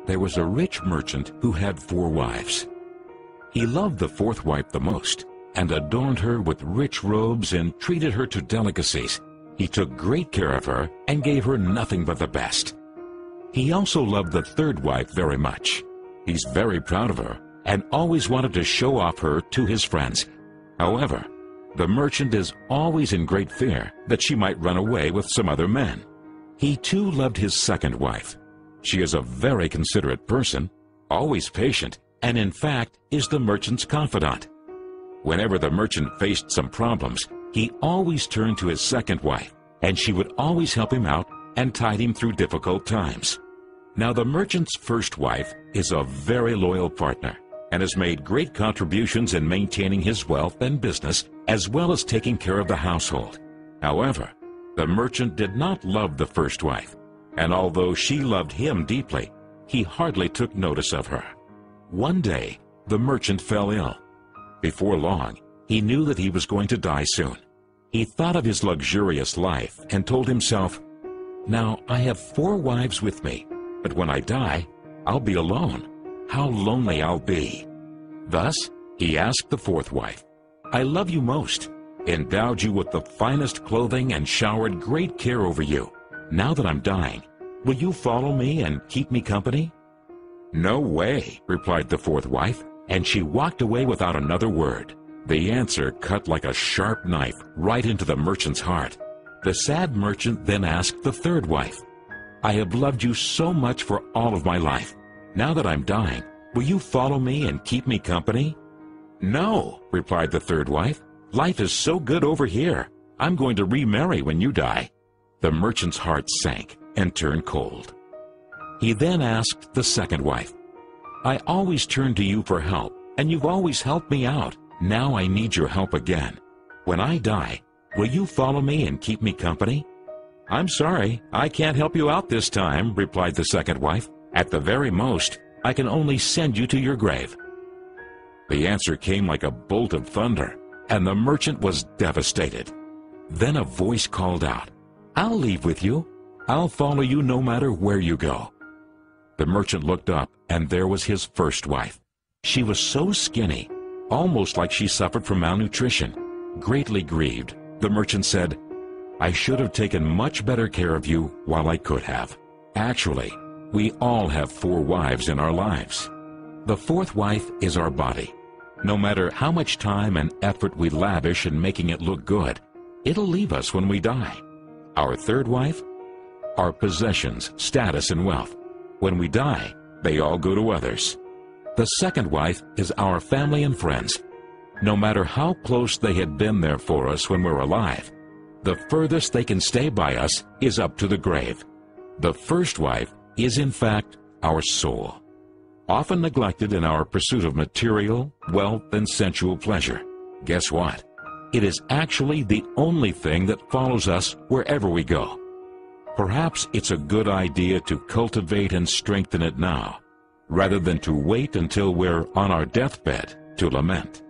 there was a rich merchant who had 4 wives. He loved the 4th wife the most, and adorned her with rich robes and treated her to delicacies. He took great care of her and gave her nothing but the best. He also loved the 3rd wife very much. He's very proud of her and always wanted to show off her to his friends. However, the merchant is always in great fear that she might run away with some other men. He too loved his 2nd wife. She is a very considerate person, always patient, and in fact is the merchant's confidant. Whenever the merchant faced some problems, he always turned to his 2nd wife, and she would always help him out and tide him through difficult times. Now the merchant's 1st wife is a very loyal partner and has made great contributions in maintaining his wealth and business as well as taking care of the household. However, the merchant did not love the 1st wife, and although she loved him deeply, he hardly took notice of her. One day, the merchant fell ill. Before long, he knew that he was going to die soon. He thought of his luxurious life and told himself, "Now I have 4 wives with me, but when I die, I'll be alone. How lonely I'll be." Thus, he asked the 4th wife, "I love you most, endowed you with the finest clothing and showered great care over you. Now that I'm dying, will you follow me and keep me company?" "No way," replied the 4th wife, and she walked away without another word. The answer cut like a sharp knife right into the merchant's heart. The sad merchant then asked the 3rd wife, "I have loved you so much for all of my life. Now that I'm dying, will you follow me and keep me company?" "No," replied the 3rd wife. "Life is so good over here. I'm going to remarry when you die." The merchant's heart sank and turned cold. He then asked the 2nd wife, "I always turn to you for help, and you've always helped me out. Now I need your help again. When I die, will you follow me and keep me company?" "I'm sorry, I can't help you out this time," replied the 2nd wife. "At the very most, I can only send you to your grave." The answer came like a bolt of thunder, and the merchant was devastated. Then a voice called out, "I'll leave with you. I'll follow you no matter where you go." The merchant looked up, and there was his 1st wife. She was so skinny, almost like she suffered from malnutrition. Greatly grieved, the merchant said, "I should have taken much better care of you while I could have." Actually, we all have 4 wives in our lives. The 4th wife is our body. No matter how much time and effort we lavish in making it look good, it'll leave us when we die. Our 3rd wife? Our possessions, status, and wealth. When we die, they all go to others. The 2nd wife is our family and friends. No matter how close they had been there for us when we're alive, the furthest they can stay by us is up to the grave. The 1st wife is in fact our soul, often neglected in our pursuit of material, wealth, and sensual pleasure. Guess what? It is actually the only thing that follows us wherever we go. Perhaps it's a good idea to cultivate and strengthen it now, rather than to wait until we're on our deathbed to lament.